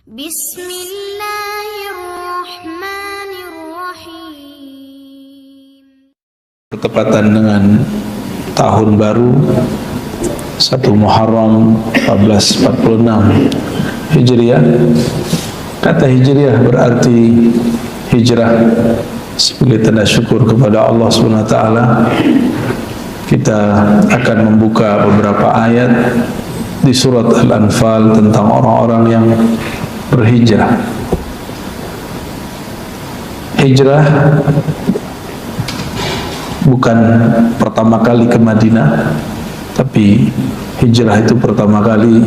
Bismillahirrahmanirrahim. Bertepatan dengan tahun baru 1 Muharram 1446 Hijriah. Kata Hijriah berarti hijrah. Sebagai tanda syukur kepada Allah SWT, kita akan membuka beberapa ayat di surat Al-Anfal tentang orang-orang yang berhijrah. Hijrah bukan pertama kali ke Madinah, tapi hijrah itu pertama kali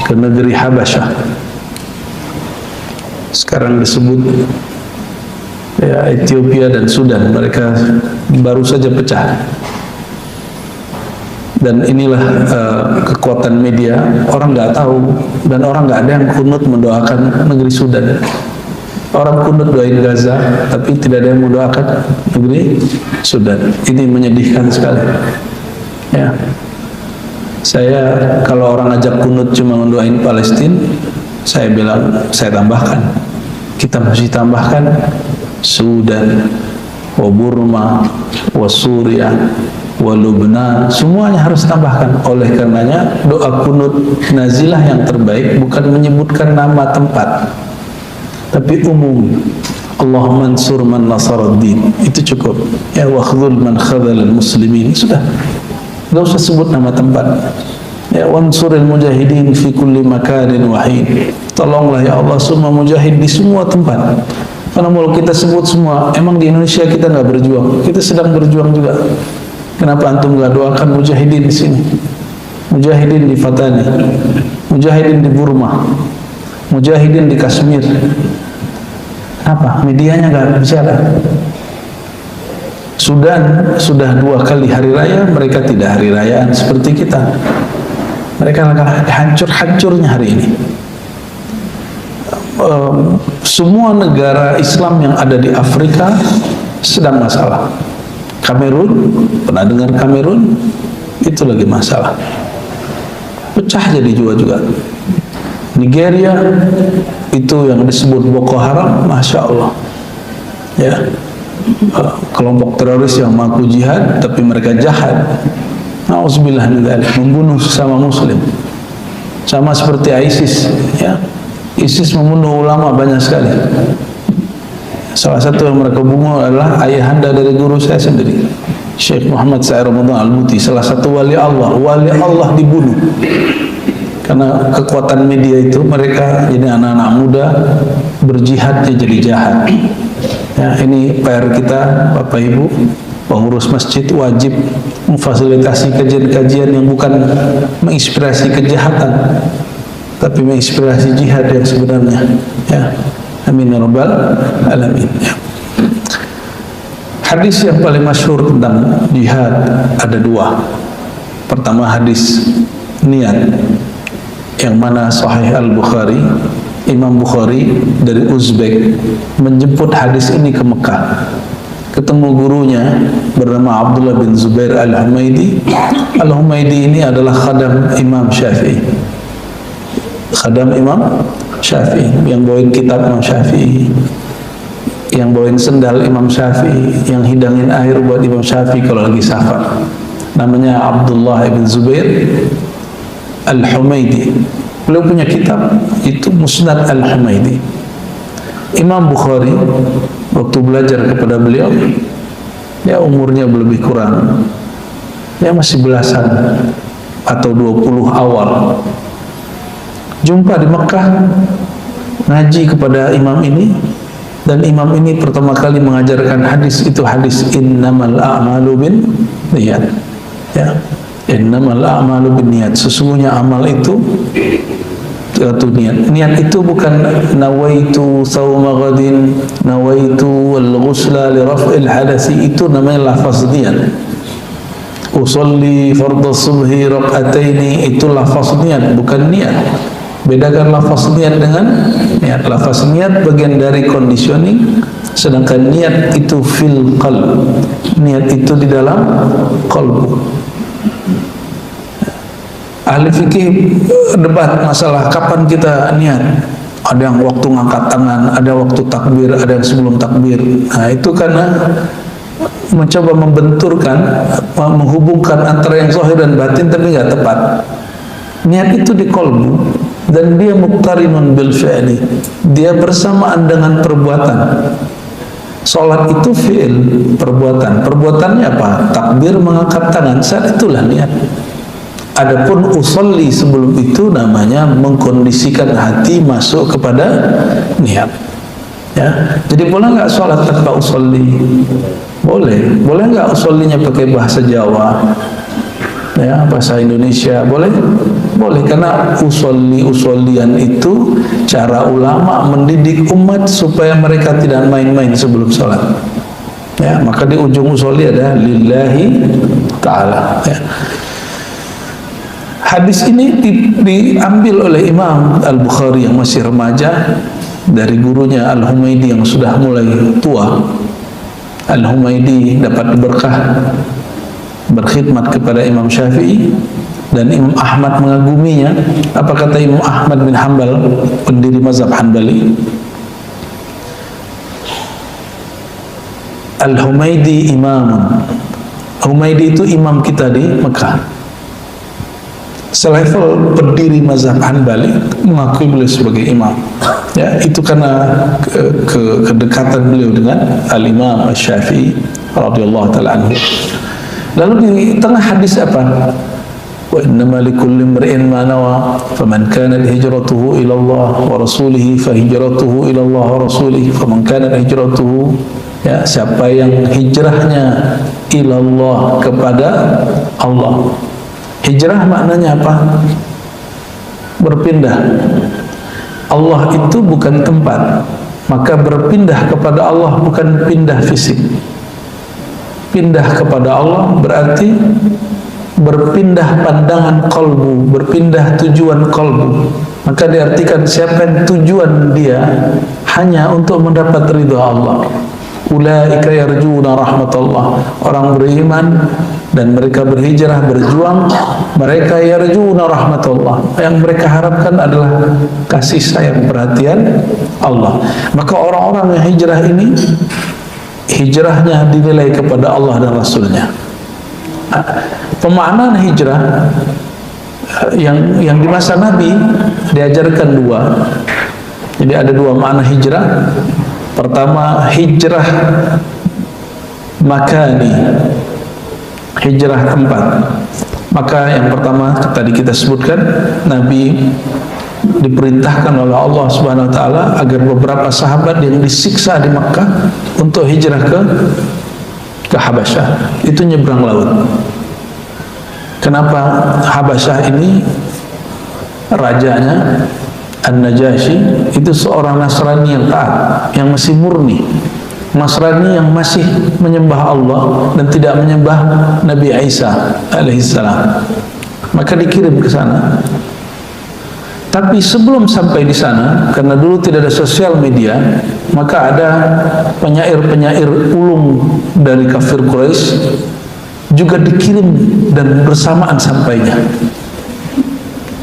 ke negeri Habasyah. Sekarang disebut Ethiopia dan Sudan. Mereka baru saja pecah. Dan inilah kekuatan media. Orang nggak tahu dan orang nggak ada yang kunut mendoakan negeri Sudan. Orang kunut doain Gaza, tapi tidak ada yang mendoakan negeri Sudan. Ini menyedihkan sekali. Ya, saya kalau orang ajak kunut cuma mendoain Palestina, saya bilang, saya tambahkan, kita mesti tambahkan Sudan, wa Burma, wa Suriah, wa Lubnan, semuanya harus tambahkan. Oleh karenanya doa kunut nazilah yang terbaik bukan menyebutkan nama tempat, tapi umum. Allahumma ansur man nasaraddin, itu cukup. Ya, wa khudhul man khadhalal muslimin, sudah, gak usah sebut nama tempat. Ya, wansuril mujahidin fi kulli makanin wahin, tolonglah ya Allah semua mujahid di semua tempat. Karena kalau kita sebut semua, emang di Indonesia kita nggak berjuang, kita sedang berjuang juga. Kenapa antum nggak doakan mujahidin di sini? Mujahidin di Fatani, mujahidin di Burma, mujahidin di Kashmir. Apa? Medianya nggak bicara. Sudan sudah 2 kali hari raya, mereka tidak hari rayaan seperti kita. Mereka hancur-hancurnya hari ini. Semua negara Islam yang ada di Afrika sedang masalah. Kamerun, pernah dengar Kamerun? Itu lagi masalah. Pecah jadi juga. Nigeria, itu yang disebut Boko Haram, Masya Allah. Ya, kelompok teroris yang mengaku jihad, tapi mereka jahat. Nauzubillah min dzalik, membunuh sesama muslim. Sama seperti ISIS, ya. ISIS membunuh ulama banyak sekali. Salah satu yang mereka bunuh adalah ayahanda dari guru saya sendiri, Syekh Muhammad Sa'i Ramadan Al-Muti, salah satu wali Allah dibunuh. Karena kekuatan media itu, mereka jadi anak-anak muda berjihad jadi jahat. Ya, ini PR kita, Bapak Ibu, pengurus masjid wajib memfasilitasi kajian-kajian yang bukan menginspirasi kejahatan, tapi menginspirasi jihad yang sebenarnya. Ya, amin ya rabbal alamin. Ya. Hadis yang paling masyhur tentang jihad ada 2. Pertama hadis niat, yang mana Sahih Al-Bukhari, Imam Bukhari dari Uzbek menjemput hadis ini ke Mekah. Ketemu gurunya bernama Abdullah bin Zubair Al-Humaidi. Al-Humaidi ini adalah khadam Imam Syafi'i. Khadam Imam Syafi'i, yang bawain kitab Imam Syafi'i, yang bawain sendal Imam Syafi'i, yang hidangin air buat Imam Syafi'i kalau lagi safar. Namanya Abdullah bin Zubair Al-Humaidi. Beliau punya kitab itu Musnad Al-Humaidi. Imam Bukhari waktu belajar kepada beliau, ya umurnya lebih kurang, ya masih belasan atau 20 awal. Jumpa di Mekah, ngaji kepada imam ini, dan imam ini pertama kali mengajarkan hadis itu, hadis innamal a'malu bin niyat. Ya, innamal a'malu bin niyat, sesungguhnya amal itu niat. Niat itu bukan nawaitu sawma ghadin, nawaitu al-ghusla li raf'il hadasi, itu namanya lafaz niat. Usolli fardhu subhi rak'ataini, itu lafaz niat, bukan niat. Bedakan lafaz niat dengan niat. Lafaz niat bagian dari conditioning, sedangkan niat itu fil qalb. Niat itu di dalam qalb. Ahli fikih debat masalah kapan kita niat. Ada yang waktu ngangkat tangan, ada waktu takbir, ada yang sebelum takbir. Nah, itu karena mencoba membenturkan, menghubungkan antara yang zahir dan batin, tapi nggak tepat. Niat itu di qalbu dan dia muqtarinun bil fi'li. Dia bersamaan dengan perbuatan. Salat itu fi'il, perbuatan. Perbuatannya apa? Takbir, mengangkat tangan, saat itulah niat. Adapun usolli sebelum itu namanya mengkondisikan hati masuk kepada niat. Ya, jadi boleh nggak sholat tanpa usolli? Boleh. Boleh nggak usollinya pakai bahasa Jawa? Ya, bahasa Indonesia boleh? Boleh, karena usollian itu cara ulama mendidik umat supaya mereka tidak main-main sebelum sholat. Ya, maka di ujung usolli ada lillahi ta'ala. Ya. Hadis ini diambil oleh Imam Al-Bukhari yang masih remaja dari gurunya Al-Humaidi yang sudah mulai tua. Al-Humaidi dapat berkah berkhidmat kepada Imam Syafi'i dan Imam Ahmad mengaguminya. Apa kata Imam Ahmad bin Hanbal, pendiri mazhab Hanbali? Al-Humaidi imamun. Humaidi itu imam kita di Mekah. Selevel pendiri mazhab Hanbali mengakui beliau sebagai imam. Ya, itu karena kedekatan beliau dengan Al-Imam Asy-Syafi'i radhiyallahu taala anhu. Lalu di tengah hadis apa? Wa innama likulli imri'in ma nawa, faman kanat hijratuhu ila Allah wa rasulih fa hijratuhu ila Allah wa rasulih, faman kanat hijratuhu, ya, siapa yang hijrahnya ila Allah, kepada Allah. Hijrah maknanya apa? Berpindah. Allah itu bukan tempat, maka berpindah kepada Allah bukan pindah fisik. Pindah kepada Allah berarti berpindah pandangan qalbu, berpindah tujuan qalbu. Maka diartikan siapa yang tujuan dia hanya untuk mendapat ridha Allah. Ulaika yarjuna rahmatullah. Orang beriman dan mereka berhijrah, berjuang, mereka yarjuna rahmatullah. Yang mereka harapkan adalah kasih sayang, perhatian Allah. Maka orang-orang yang hijrah ini, hijrahnya dinilai kepada Allah dan Rasulnya. Pemaknaan hijrah yang di masa Nabi diajarkan dua. Jadi ada dua makna hijrah. Pertama, hijrah makani, hijrah tempat. Maka yang pertama tadi kita sebutkan, Nabi diperintahkan oleh Allah Subhanahu wa taala agar beberapa sahabat yang disiksa di Makkah untuk hijrah ke Habasyah. Itu nyebrang laut. Kenapa Habasyah ini rajanya An-Najasyi itu seorang Nasrani yang taat, yang masih murni, Nasrani yang masih menyembah Allah dan tidak menyembah Nabi Isa alaihissalam. Maka dikirim ke sana. Tapi sebelum sampai di sana, karena dulu tidak ada sosial media, maka ada penyair-penyair ulung dari kafir Quraisy juga dikirim dan bersamaan sampainya.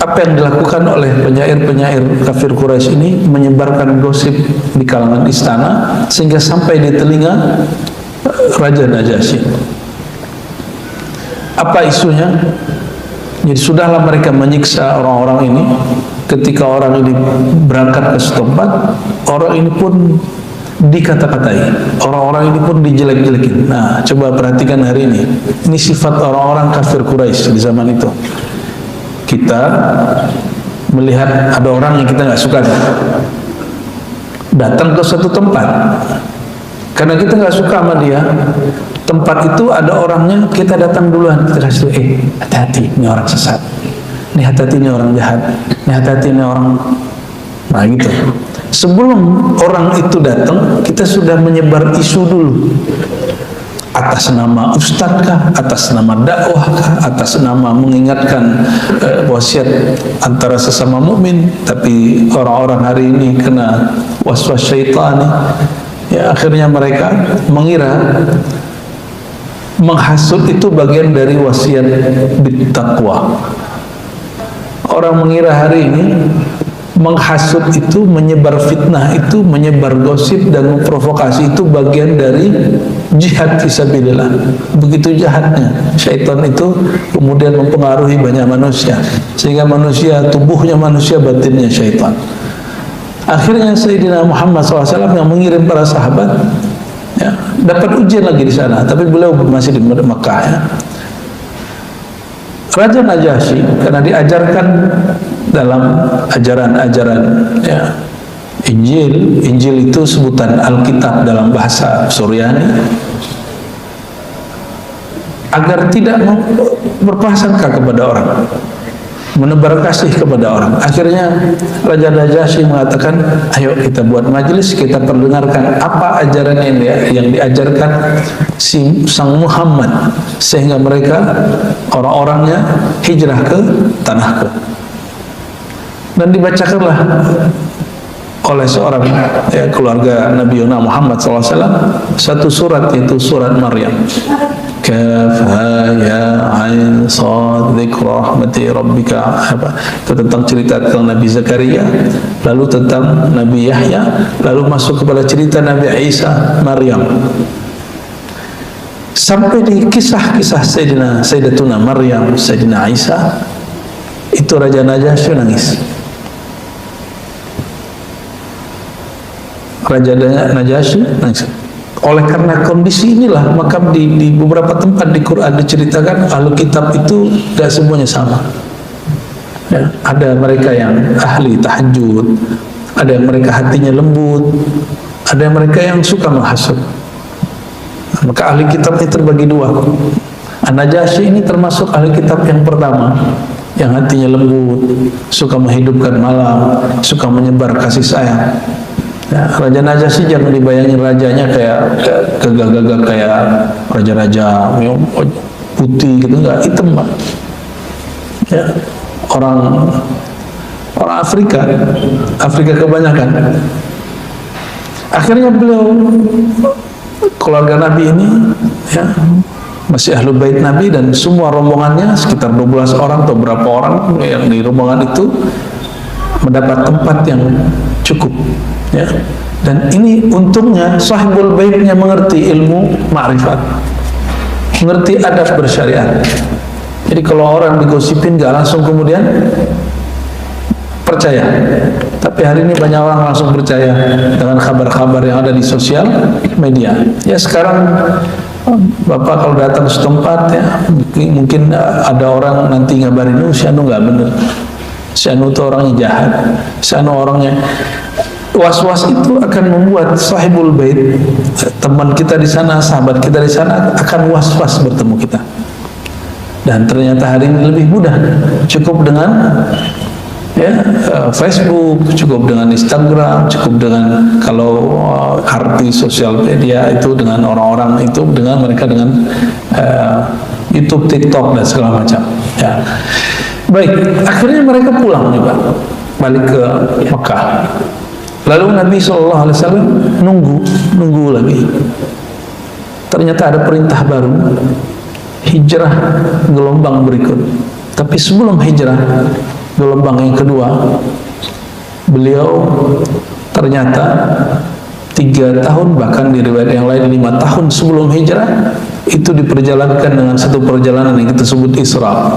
Apa yang dilakukan oleh penyair-penyair kafir Quraisy ini? Menyebarkan gosip di kalangan istana sehingga sampai di telinga Raja Najasyi. Apa isunya? Jadi sudahlah mereka menyiksa orang-orang ini. Ketika orang ini berangkat ke setempat, orang ini pun dikata-katai, orang-orang ini pun dijelek-jelekin. Nah, coba perhatikan hari ini. Ini sifat orang-orang kafir Quraisy di zaman itu. Kita melihat ada orang yang kita nggak suka, datang ke suatu tempat, karena kita nggak suka sama dia, tempat itu ada orangnya, kita datang duluan, kita kasih hati-hati, ini orang sesat, ini hati-hati, ini orang jahat, ini hati-hati, ini orang, nah gitu. Sebelum orang itu datang, kita sudah menyebar isu dulu. Atas nama ustadzkah, atas nama dakwahkah, atas nama mengingatkan wasiat antara sesama mukmin. Tapi orang-orang hari ini kena waswas syaitan, ya akhirnya mereka mengira menghasut itu bagian dari wasiat bittaqwa. Orang mengira hari ini menghasut itu, menyebar fitnah itu, menyebar gosip dan memprovokasi itu bagian dari jihad fisabilillah. Begitu jahatnya syaitan itu kemudian mempengaruhi banyak manusia, sehingga manusia, tubuhnya manusia, batinnya syaitan. Akhirnya Sayyidina Muhammad SAW yang mengirim para sahabat, ya, dapat ujian lagi di sana, tapi beliau masih di Mekah, ya. Raja Najasyi karena diajarkan dalam ajaran-ajaran, ya, Injil itu sebutan Alkitab dalam bahasa Suryani, agar tidak berprasangka kepada orang, menebar kasih kepada orang. Akhirnya Raja Najasyi mengatakan, ayo kita buat majelis, kita perdengarkan apa ajaran yang diajarkan si Sang Muhammad, sehingga mereka, orang-orangnya, hijrah ke tanahku. Dan dibacakanlah oleh seorang, ya, keluarga Nabi Muhammad SAW satu surat, yaitu surat Maryam. Kaf ha ya ain sad dzikra rahmati rabbika, itu tentang cerita tentang Nabi Zakaria, lalu tentang Nabi Yahya, lalu masuk kepada cerita Nabi Isa, Maryam, sampai di kisah-kisah Sayyidatuna Maryam, Sayyidina Isa. Itu Raja Najasyi nangis. Raja Najasyi nangis. Oleh karena kondisi inilah, maka di beberapa tempat di Quran diceritakan ahli kitab itu tidak semuanya sama, ya, ada mereka yang ahli tahajud, ada yang mereka hatinya lembut, ada yang mereka yang suka menghasut. Maka ahli kitab ini terbagi dua. An-Najasyi ini termasuk ahli kitab yang pertama, yang hatinya lembut, suka menghidupkan malam, suka menyebar kasih sayang. Ya, Raja Najasyi jangan dibayangin rajanya kayak gagah-gagah kayak raja-raja putih gitu, enggak, hitam, Pak. Ya, orang Afrika kebanyakan. Akhirnya beliau, keluarga Nabi ini, ya, masih Ahlul Bait Nabi, dan semua rombongannya sekitar 12 orang atau berapa orang yang di rombongan itu mendapat tempat yang cukup, ya. Dan ini untungnya sahibul baitnya mengerti ilmu ma'rifat, mengerti adab bersyariat. Jadi kalau orang digosipin gak langsung kemudian percaya. Tapi hari ini banyak orang langsung percaya dengan kabar-kabar yang ada di sosial media. Ya, sekarang Bapak kalau datang ke setempat, ya, mungkin ada orang nanti ngabarin, si anu nggak bener, si anu itu orangnya jahat, si anu orangnya. Was-was itu akan membuat sahibul bait, teman kita di sana, sahabat kita di sana, akan was-was bertemu kita. Dan ternyata hari ini lebih mudah, cukup dengan, ya, Facebook, cukup dengan Instagram, cukup dengan, kalau arti sosial media itu dengan orang-orang itu, dengan mereka dengan YouTube, TikTok dan segala macam, ya. Baik, akhirnya mereka pulang juga, balik ke Mekah. Lalu Nabi SAW nunggu lagi. Ternyata ada perintah baru, hijrah gelombang berikut. Tapi sebelum hijrah gelombang yang kedua, beliau ternyata 3 tahun, bahkan di riwayat yang lain 5 tahun sebelum hijrah, itu diperjalankan dengan satu perjalanan yang kita sebut Isra,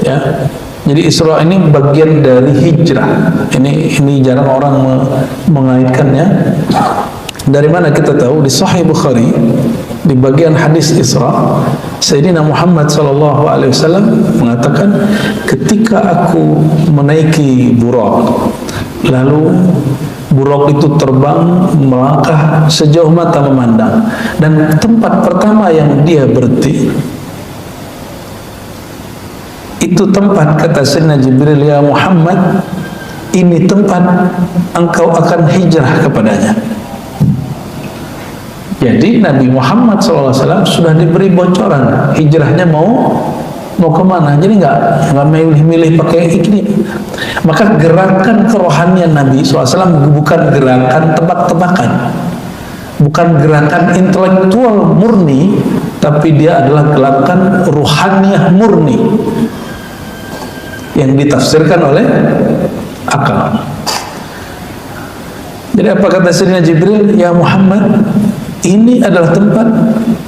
ya. Jadi Isra ini bagian dari hijrah. Ini jarang orang mengaitkannya. Dari mana kita tahu? Di Sahih Bukhari, di bagian hadis Isra, Sayyidina Muhammad SAW mengatakan, ketika aku menaiki Buraq, lalu Buraq itu terbang melangkah sejauh mata memandang, dan tempat pertama yang dia berhenti, itu tempat, kata Sayyidina Jibril, ya Muhammad, ini tempat engkau akan hijrah kepadanya. Jadi Nabi Muhammad SAW sudah diberi bocoran hijrahnya mau kemana. Jadi nggak milih-milih pakai ini. Maka gerakan kerohanian Nabi SAW bukan gerakan tebak-tebakan, bukan gerakan intelektual murni, tapi dia adalah gerakan ruhaniyah murni yang ditafsirkan oleh akal. Jadi apa kata Sayyidina Jibril? Ya Muhammad, ini adalah tempat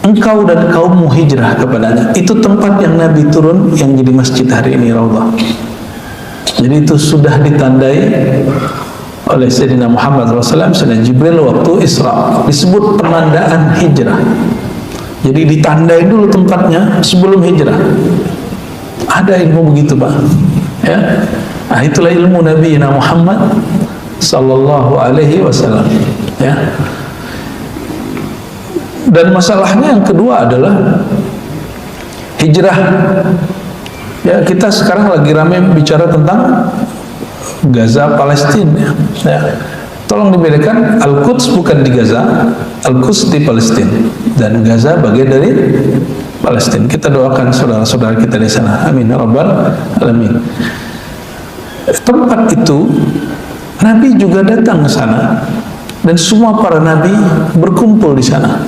engkau dan kaummu hijrah kepadanya. Itu tempat yang Nabi turun, yang jadi masjid hari ini, Raudhah. Jadi itu sudah ditandai oleh Sayyidina Muhammad SAW, Sayyidina Jibril waktu Isra. Disebut penandaan hijrah. Jadi ditandai dulu tempatnya sebelum hijrah. Ada ilmu begitu, Pak. Ya. Nah, itulah ilmu Nabi Muhammad sallallahu alaihi wasallam. Ya. Dan masalahnya yang kedua adalah hijrah. Ya, kita sekarang lagi ramai bicara tentang Gaza, Palestina. Ya. Tolong dibedakan, Al-Quds bukan di Gaza, Al-Quds di Palestina, dan Gaza bagian dari Palestina. Kita doakan saudara-saudara kita di sana. Amin ya rabbal alamin. Tempat itu Nabi juga datang ke sana, dan semua para nabi berkumpul di sana.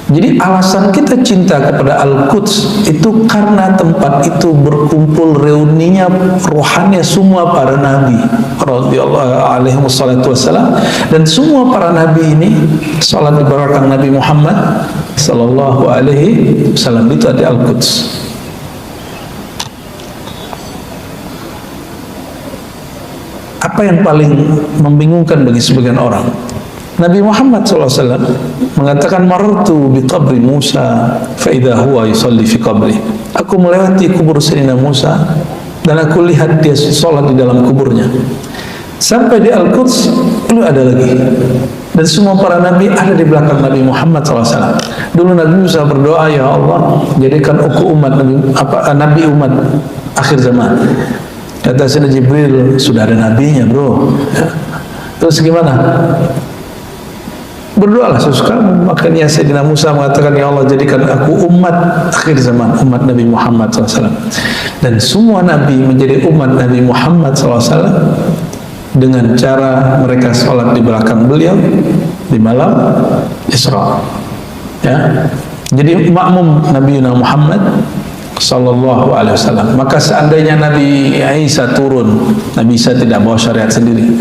Jadi alasan kita cinta kepada Al-Quds itu karena tempat itu berkumpul reuninya rohani semua para nabi radhiyallahu alaihi wassalam, dan semua para nabi ini salat di belakang Nabi Muhammad sallallahu alaihi wasallam. Itu ada Al-Quds. Apa yang paling membingungkan bagi sebagian orang? Nabi Muhammad SAW mengatakan, marartu bi qabri Musa fa idza huwa yusalli fi qabri. Aku melewati kubur Sayyidina Musa dan aku lihat dia sholat di dalam kuburnya. Sampai di Al-Quds itu ada lagi. Dan semua para nabi ada di belakang Nabi Muhammad SAW. Dulu Nabi Musa berdoa, ya Allah, jadikan aku umat nabi umat akhir zaman. Kata Sayyidina Jibril, sudah ada nabinya, bro. Ya. Terus gimana? Berdoalah sesuka. Makanya Sayyidina Musa mengatakan, ya Allah, jadikan aku umat akhir zaman, umat Nabi Muhammad SAW. Dan semua nabi menjadi umat Nabi Muhammad SAW dengan cara mereka sholat di belakang beliau di malam Isra. Ya. Jadi makmum Nabi Muhammad sallallahu alaihi wasallam. Maka seandainya Nabi Isa turun, Nabi Isa tidak bawa syariat sendiri.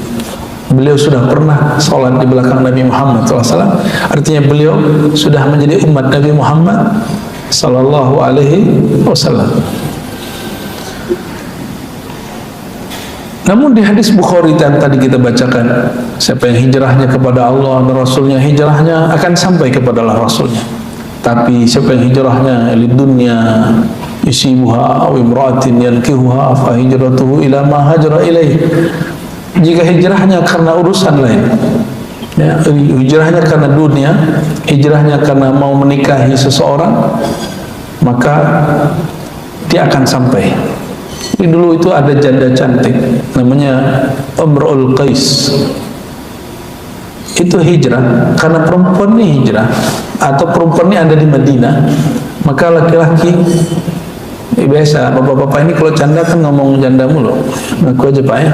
Beliau sudah pernah sholat di belakang Nabi Muhammad SAW. Artinya beliau sudah menjadi umat Nabi Muhammad sallallahu alaihi wasallam. Namun di hadis Bukhari yang tadi kita bacakan, siapa yang hijrahnya kepada Allah dan Rasulnya, hijrahnya akan sampai kepada Allah Rasulnya. Tapi siapa yang hijrahnya lidunya yusibuha aw imra'atin yankihuha fa hijratuhu ila ma hajara ilaih. Jika hijrahnya karena urusan lain, ya, hijrahnya karena dunia, hijrahnya karena mau menikahi seseorang, maka dia akan sampai. Ini dulu itu ada janda cantik namanya Imrul Qais. Itu hijrah karena perempuan ini hijrah, atau perempuan ini ada di Madinah, maka laki-laki biasa, bapak-bapak ini kalau canda kan ngomong janda mulu. Aku aja Pak ya,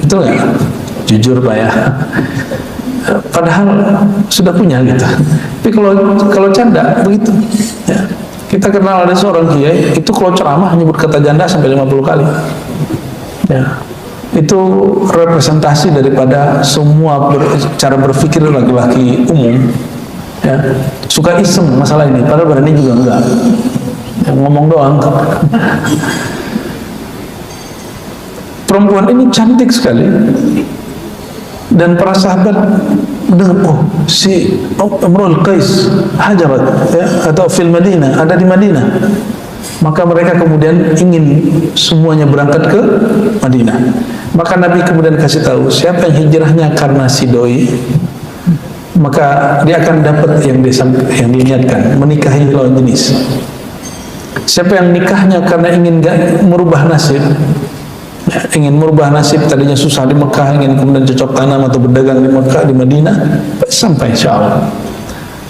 betul nggak? Jujur Pak ya. Padahal sudah punya gitu. Tapi kalau canda begitu. Ya. Kita kenal ada seorang kiai itu kalau ceramah nyebut kata janda sampai 50 kali. Ya. Itu representasi daripada semua cara berpikir laki-laki umum. Ya. Suka iseng masalah ini, padahal berani juga enggak. Yang ngomong doang. Perempuan ini cantik sekali, dan para sahabat dengar, si Imrul Qais hajarat, ya, atau fil Madinah, ada di Madinah. Maka mereka kemudian ingin semuanya berangkat ke Madinah. Maka Nabi kemudian kasih tahu, siapa yang hijrahnya karena si doi, maka dia akan dapat yang diniatkan, menikahi lawan jenis. Siapa yang nikahnya karena ingin merubah nasib, ya, ingin merubah nasib, tadinya susah di Mekah, ingin kemudian cocok tanam atau berdagang di Mekah, di Madinah, sampai insya Allah.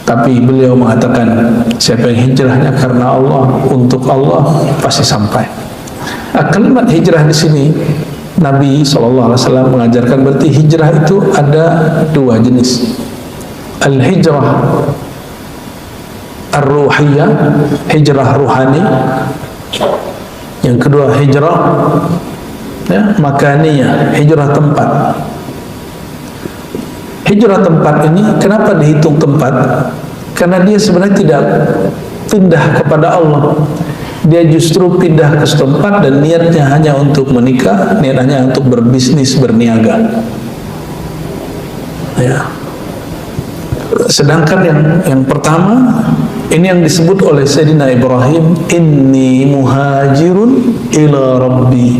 Tapi beliau mengatakan, siapa yang hijrahnya karena Allah, untuk Allah, pasti sampai. Kalimat hijrah di sini Nabi SAW mengajarkan, berarti hijrah itu ada dua jenis. Al-hijrah ar-ruhiyah, hijrah ruhani, Yang kedua hijrah ya, makaniyah, hijrah tempat. Hijrah tempat ini kenapa dihitung tempat? Karena dia sebenarnya tidak pindah kepada Allah. Dia justru pindah ke setempat dan niatnya hanya untuk menikah, niatnya untuk berbisnis, berniaga. Ya. Sedangkan yang pertama ini yang disebut oleh Sayyidina Ibrahim, inni muhajirun ila rabbi.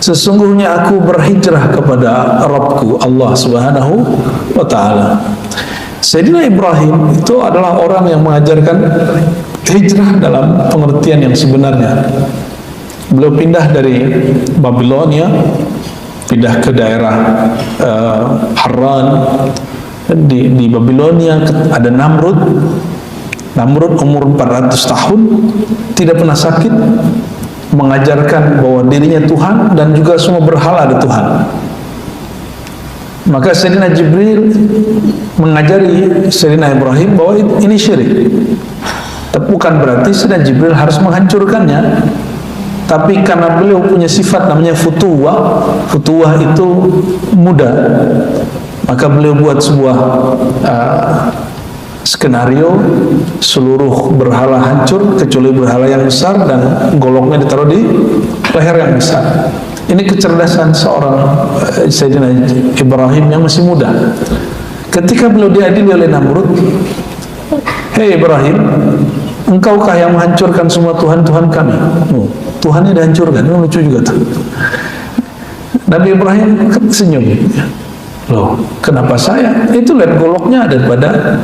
Sesungguhnya aku berhijrah kepada Rabbku, Allah Subhanahu wa ta'ala. Sayyidina Ibrahim itu adalah orang yang mengajarkan hijrah dalam pengertian yang sebenarnya. Beliau pindah dari Babilonia, pindah ke daerah Harran. Di Babilonia ada Namrud. Namrud umur 400 tahun, tidak pernah sakit, mengajarkan bahwa dirinya Tuhan dan juga semua berhala ada Tuhan. Maka Sayyidina Jibril mengajari Sayyidina Ibrahim bahwa ini syirik. Tapi bukan berarti Sayyidina Jibril harus menghancurkannya. Tapi karena beliau punya sifat namanya futuwah, futuwah itu muda, maka beliau buat sebuah skenario, seluruh berhala hancur kecuali berhala yang besar dan goloknya ditaruh di leher yang besar. Ini kecerdasan seorang Sayyidina Ibrahim yang masih muda. Ketika beliau diadili oleh Namrud, hei Ibrahim, engkaukah yang menghancurkan semua Tuhan-Tuhan kami? Tuhannya dihancurkan. Ini lucu juga tuh. Nabi Ibrahim senyum. Loh, kenapa saya? Itu lihat goloknya daripada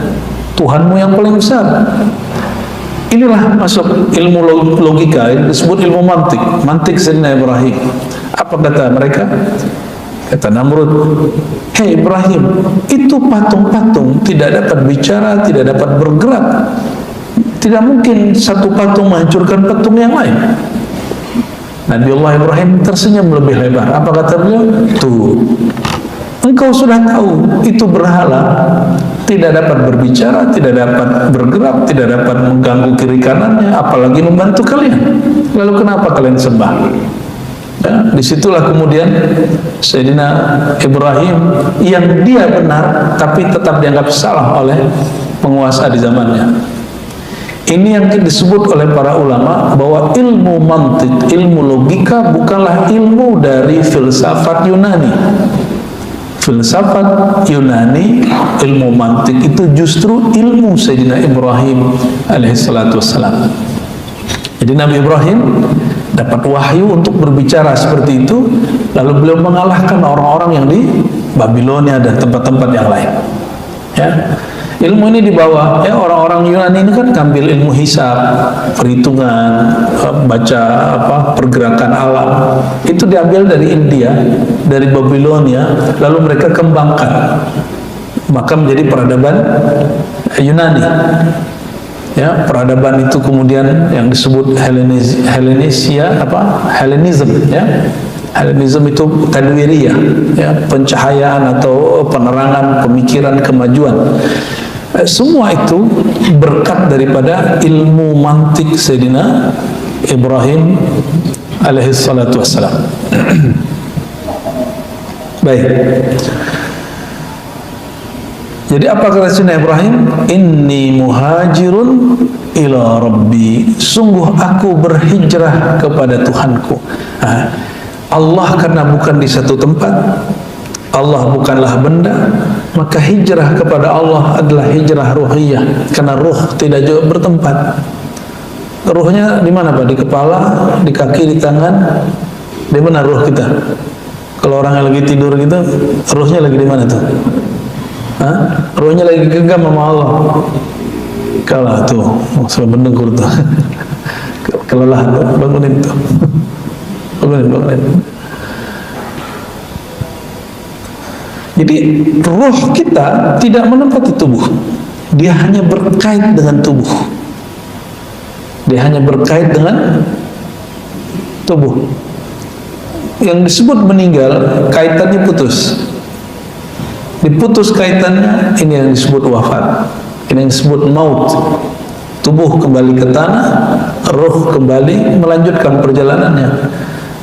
Tuhanmu yang paling besar. Inilah masuk ilmu logika, ini disebut ilmu mantik. Mantik Sayyidina Ibrahim. Apa kata mereka? Kata Namrud, hei Ibrahim, itu patung-patung tidak dapat bicara, tidak dapat bergerak. Tidak mungkin satu patung menghancurkan patung yang lain. Nabiullah Ibrahim tersenyum lebih lebar. Apa kata beliau? Tuh, engkau sudah tahu itu berhala, tidak dapat berbicara, tidak dapat bergerak, tidak dapat mengganggu kiri kanannya, apalagi membantu kalian. Lalu kenapa kalian sembah? Ya, disitulah kemudian Sayyidina Ibrahim yang dia benar tapi tetap dianggap salah oleh penguasa di zamannya. Ini yang disebut oleh para ulama bahwa ilmu mantik, ilmu logika bukanlah ilmu dari filsafat Yunani. Filsafat Yunani, ilmu mantik itu justru ilmu Sayyidina Ibrahim alaihissalatu wassalam. Jadi Nabi Ibrahim dapat wahyu untuk berbicara seperti itu, lalu beliau mengalahkan orang-orang yang di Babilonia dan tempat-tempat yang lain. Ya. Ilmu ini dibawa, ya, orang-orang Yunani ini kan ngambil ilmu hisab, perhitungan, baca pergerakan alam. Itu diambil dari India, dari Babilonia, lalu mereka kembangkan, maka menjadi peradaban Yunani. Ya, peradaban itu kemudian yang disebut Helenism, ya. Helenism itu tadwiriyah, ya, pencahayaan atau penerangan, pemikiran, kemajuan. Semua itu berkat daripada ilmu mantik Sayyidina Ibrahim alaihissalatu wassalam. Baik. Jadi apa kata Sayyidina Ibrahim? Inni muhajirun ila rabbi. Sungguh aku berhijrah kepada Tuhanku. Allah karena bukan di satu tempat, Allah bukanlah benda, maka hijrah kepada Allah adalah hijrah ruhiyah, karena ruh tidak juga bertempat. Ruhnya di mana Pak? Di kepala, di kaki, di tangan. Di mana ruh kita? Kalau orang yang lagi tidur gitu, ruhnya lagi di mana tuh? Ruhnya lagi genggam sama Allah. Kalah tuh, sudah mendengkur tuh. Kelelahan tuh, bangunin tuh. Bangunin. Jadi roh kita tidak menempati tubuh. Dia hanya berkait dengan tubuh. Dia hanya berkait dengan tubuh. Yang disebut meninggal, kaitannya putus. Diputus kaitannya, ini yang disebut wafat. Ini yang disebut maut. Tubuh kembali ke tanah, ruh kembali melanjutkan perjalanannya.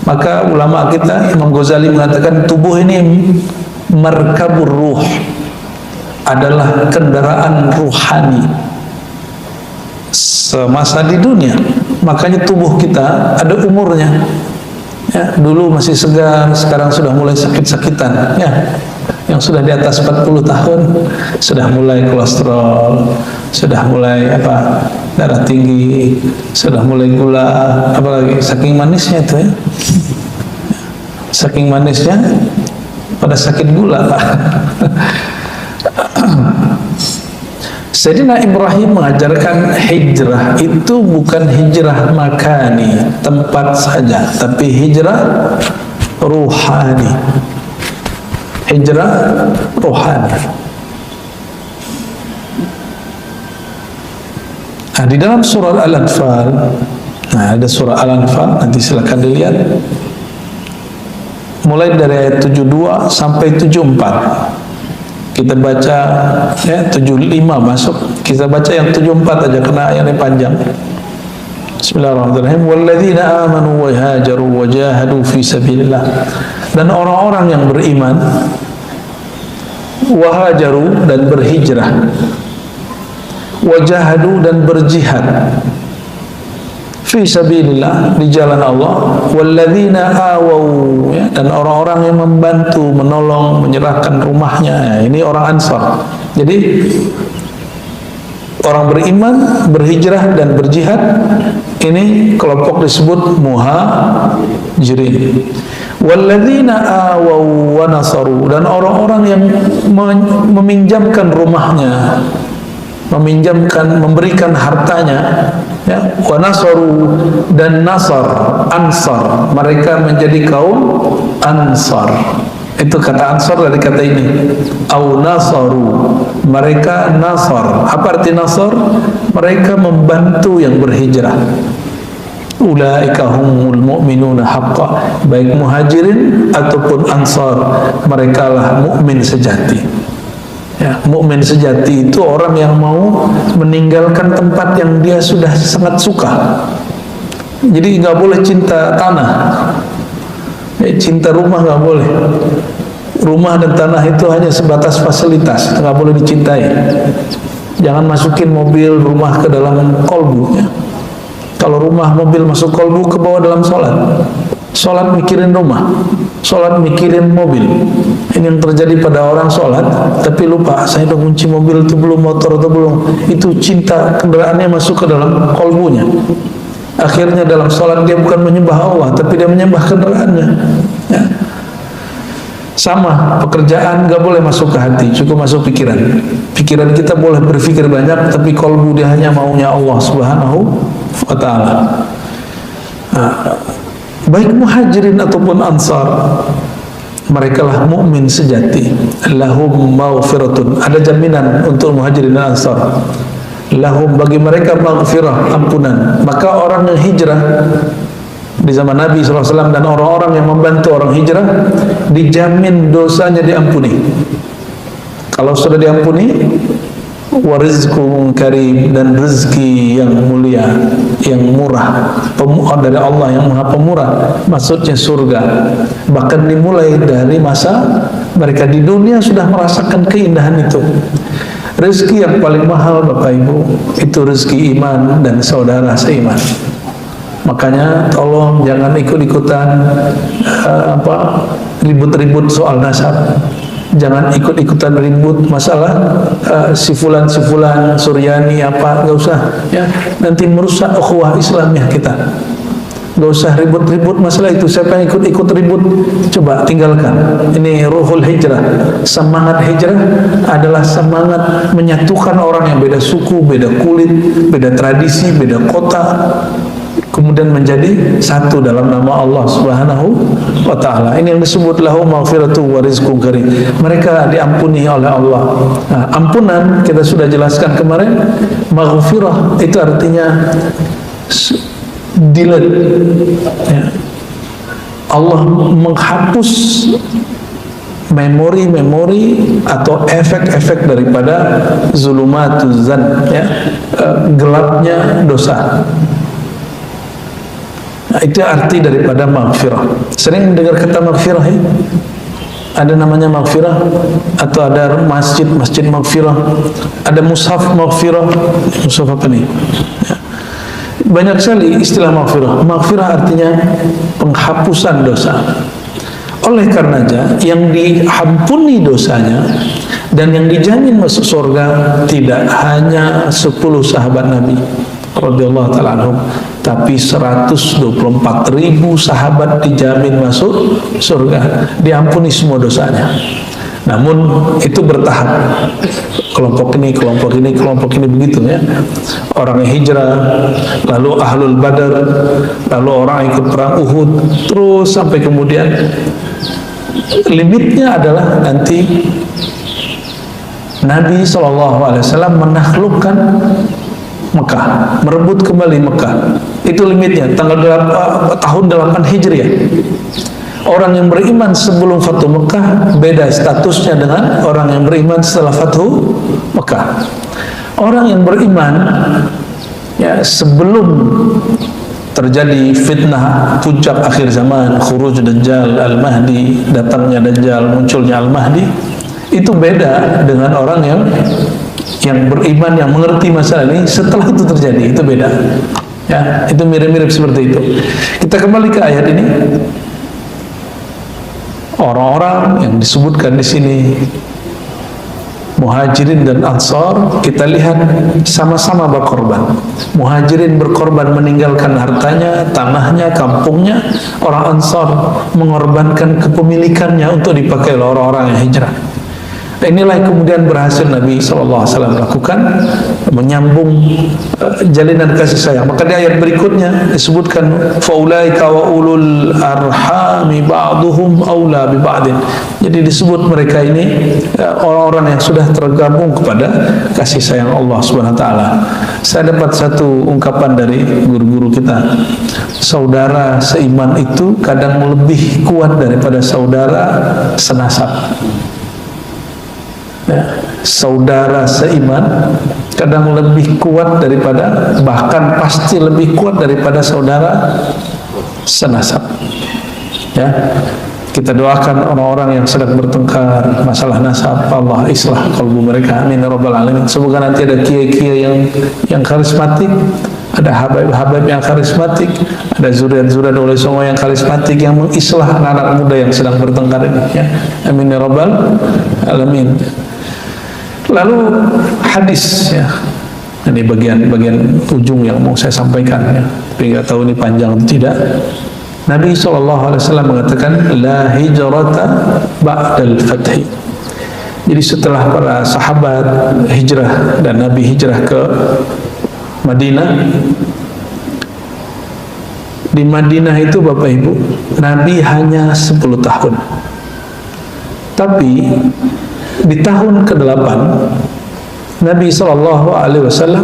Maka ulama kita Imam Ghazali mengatakan tubuh ini markabur ruh, adalah kendaraan ruhani semasa di dunia. Makanya tubuh kita ada umurnya. Ya, dulu masih segar, sekarang sudah mulai sakit-sakitan. Ya, yang sudah di atas 40 tahun sudah mulai kolesterol, sudah mulai darah tinggi, sudah mulai gula, apalagi saking manisnya itu ya. Saking manisnya pada sakit gula, Pak. Sayyidina Ibrahim mengajarkan hijrah itu bukan hijrah makani, tempat saja, tapi hijrah ruhani. Hijrah ruhani. Nah, di dalam surah Al-Anfal, ada surah Al-Anfal, nanti silakan dilihat. Mulai dari ayat 72 sampai 74. Kita baca ya 75 masuk. Kita baca yang 74 aja karena ayatnya panjang. Bismillahirrahmanirrahim. Walladzina amanu wa hajaru wa jahadu fi sabilillah. Dan orang-orang yang beriman wa hajaru dan berhijrah, wa jahadu dan berjihad fi sabilillah, di jalan Allah, walladzina awau, ya, dan orang-orang yang membantu, menolong, menyerahkan rumahnya, ya, ini orang Ansar. Jadi orang beriman, berhijrah dan berjihad, ini kelompok disebut muhajirin. Walladzina awau wa nasaru, dan orang-orang yang meminjamkan rumahnya, memberikan hartanya, ya, wa nasaru, dan nasar, ansar, mereka menjadi kaum ansar. Itu kata ansar dari kata ini, au nasaru, mereka nasar. Apa arti nasar? Mereka membantu yang berhijrah. Ulaika humul mu'minuna haqqa, baik muhajirin ataupun ansar, mereka lah mukmin sejati. Ya, mukmin sejati itu orang yang mau meninggalkan tempat yang dia sudah sangat suka. Jadi nggak boleh cinta tanah, ya, cinta rumah nggak boleh. Rumah dan tanah itu hanya sebatas fasilitas, nggak boleh dicintai. Jangan masukin mobil rumah ke dalam kolbu. Ya. Kalau rumah mobil masuk kolbu, ke bawah dalam sholat. Sholat mikirin rumah, sholat mikirin mobil. Ini yang terjadi pada orang sholat, tapi lupa, saya udah kunci mobil itu belum, motor itu belum. Itu cinta kendaraannya masuk ke dalam kolbunya. Akhirnya dalam sholat dia bukan menyembah Allah, tapi dia menyembah kendaraannya. Ya. Sama, pekerjaan gak boleh masuk ke hati, cukup masuk pikiran. Pikiran kita boleh berpikir banyak, tapi kolbu dia hanya maunya Allah Subhanahu wa Ta'ala. Baik muhajirin ataupun ansar, mereka lah mukmin sejati. Lahum maghfiratun, ada jaminan untuk muhajirin dan ansar. Lahum, bagi mereka maghfirah, ampunan. Maka orang yang hijrah di zaman Nabi SAW dan orang-orang yang membantu orang hijrah, dijamin dosanya diampuni. Kalau sudah diampuni, wa rizqun karim, dan rezeki yang mulia, yang murah, dari Allah yang Maha Pemurah, maksudnya surga. Bahkan dimulai dari masa mereka di dunia sudah merasakan keindahan itu. Rezeki yang paling mahal Bapak Ibu itu rezeki iman dan saudara seiman. Makanya tolong jangan ikut-ikutan ribut-ribut soal nasab. Jangan ikut-ikutan ribut masalah si fulan Suryani apa, nggak usah ya, nanti merusak ukhuwah Islamiyah kita. Nggak usah ribut-ribut masalah itu. Siapa yang ikut-ikut ribut, coba tinggalkan. Ini ruhul hijrah. Semangat hijrah adalah semangat menyatukan orang yang beda suku, beda kulit, beda tradisi, beda kota, kemudian menjadi satu dalam nama Allah Subhanahu wa Ta'ala. Ini yang disebut lahu maghfiratu wa rizqun karim. Mereka diampuni oleh Allah. Nah, ampunan kita sudah jelaskan kemarin. Maghfirah itu artinya delete, ya. Allah menghapus memori-memori atau efek-efek daripada zulumatuz zan, ya, gelapnya dosa. Nah, itu arti daripada maghfirah. Sering dengar kata maghfirah ya? Ada namanya maghfirah, atau ada masjid maghfirah, ada mushaf maghfirah. Mushaf apa nih? Ya. Banyak sekali istilah maghfirah. Maghfirah artinya penghapusan dosa. Oleh karenanya yang diampuni dosanya dan yang dijamin masuk surga tidak hanya 10 sahabat Nabi radhiyallahu taala anhum, tapi 124.000 sahabat dijamin masuk surga, diampuni semua dosanya. Namun itu bertahap, kelompok ini begitu ya. Orang yang hijrah, lalu ahlul badar, lalu orang ikut perang Uhud, terus sampai kemudian limitnya adalah nanti Nabi SAW menaklukkan Mekah, merebut kembali Mekah. Itu limitnya, tahun 8 Hijriah. Orang yang beriman sebelum Fathu Mekah beda statusnya dengan orang yang beriman setelah Fathu Mekah. Orang yang beriman ya sebelum terjadi fitnah puncak akhir zaman, khuruj Dajjal, Al-Mahdi, datangnya Dajjal, munculnya Al-Mahdi, itu beda dengan orang yang beriman, yang mengerti masalah ini setelah itu terjadi. Itu beda ya, itu mirip-mirip seperti itu. Kita kembali ke ayat ini. Orang-orang yang disebutkan di sini Muhajirin dan Ansar, kita lihat sama-sama berkorban. Muhajirin berkorban meninggalkan hartanya, tanahnya, kampungnya. Orang Ansar mengorbankan kepemilikannya untuk dipakai oleh orang-orang yang hijrah. Inilah yang kemudian berhasil Nabi SAW lakukan, menyambung jalinan kasih sayang. Maka di ayat berikutnya disebutkan faulaika wa ulul arhami ba'duhum aula bi ba'din. Jadi disebut mereka ini orang-orang yang sudah tergabung kepada kasih sayang Allah Subhanahu wa taala. Saya dapat satu ungkapan dari guru-guru kita. Saudara seiman itu kadang lebih kuat daripada saudara senasab. Ya, saudara seiman kadang lebih kuat daripada, bahkan pasti lebih kuat daripada saudara senasab. Ya, kita doakan orang-orang yang sedang bertengkar masalah nasab, Allah islah kalbu mereka, amin ya rabbal alamin. Semoga nanti ada kiai-kiai yang karismatik, ada habaib-habaib yang karismatik, ada zuriat-zuriat oleh semua yang karismatik yang mengislah anak-anak muda yang sedang bertengkar ini ya. Amin ya rabbal alamin. Lalu hadis ya, ini bagian ujung yang mau saya sampaikan ya, tapi nggak tahu ini panjang atau tidak. Nabi SAW mengatakan la hijrata ba'dal fathi. Jadi setelah para sahabat hijrah dan Nabi hijrah ke Madinah, di Madinah itu Bapak Ibu, Nabi hanya 10 tahun. Tapi di tahun ke-8 Nabi SAW